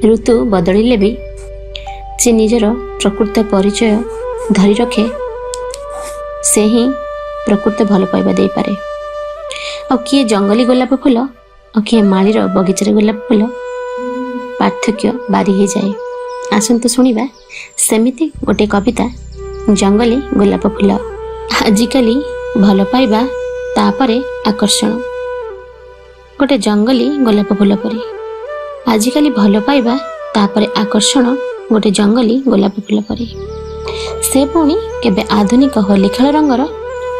ऋतु बदलिले भी जे निजर प्रकृत परिचय धरी रखे से ही प्रकृत भल पाइबा दे पारे। आ किए जंगली गोलाप फूल और किए मालीर बगीचार गोलाप फूल पार्थक्य बारी हो जाए। आसंतु शुणिबा सेमिति गोटे कविता जंगली गोलाप फूल। आजिकाली भल पाइबा तापरे आकर्षण गोटे जंगली गोलाप फूल परी। आजिकाली भल पाइबा तापरे आकर्षण गोटे जंगली गोलाप फूल परी। से पुणी केबे आधुनिक होली खेल रंगर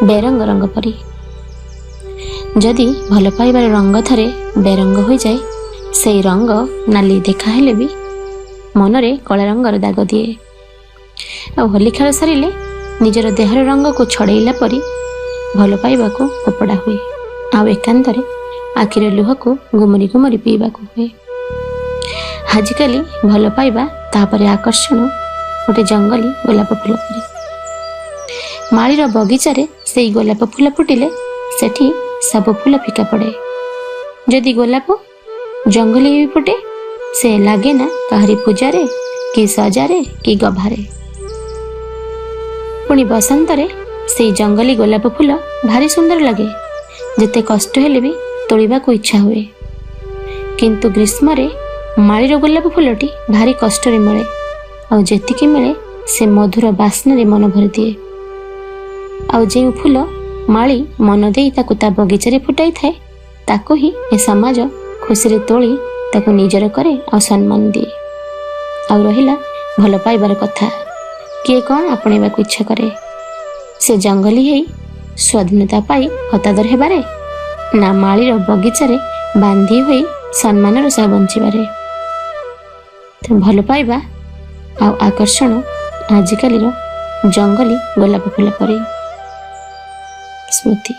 बेरंग रंग परी। जदि भल पाइबार रंग थरे बेरंग हो जाए से रंग नाली देखा हेले भी मनरे कला रंगर दाग दिए। आ होली खेल सरिले निजर देहर रंग को छड़ेला परी भल पाइबा को फोपड़ा हुए। आ एकांतरे आखिर लुह को गुमरी गुमरी पीवा को हुए। आजिकाली भल पाइबा तापरे आकर्षण गोटे जंगली गोलाप फूल परी। मालीर बगीचारे से गोलाप फूल फुटिले सेठी सब फूल फिका पड़े। जदि गोलाप जंगली भी फुटे से लागे ना काहरी पूजारे कि सजारे कि गभारे। पुणी बसंतरे से जंगली गोलाप फूल भारी सुंदर लगे। जेते कष्ट हेले भी तोड़िबा को इच्छा हुए। किंतु ग्रीष्मरे मालीर गोलाप फूलटी भारी कष्ट रे मिले और जेतिकी मिले से मधुर बास्ना रे मन भरी दिए। आउ जे फूल माली मन देई ताकु ता बगीचारे फुटाई थाए ताकु ही ए समाज खुशी रे तोली ताकु निजर करे और सम्मान दिए। आउ रहिला भल पाइबार कथा किए कौन आपणेबा को इच्छा करे। से जंगली हेई स्वाधीनता पाई हतादर हेबारे ना मालीर बगीचारे बांधी होई सम्मानर सह बंचिबारे। भल पाइबा आ आकर्षण आजिकालीर जंगली गोलाप फूल परी। स्मृति।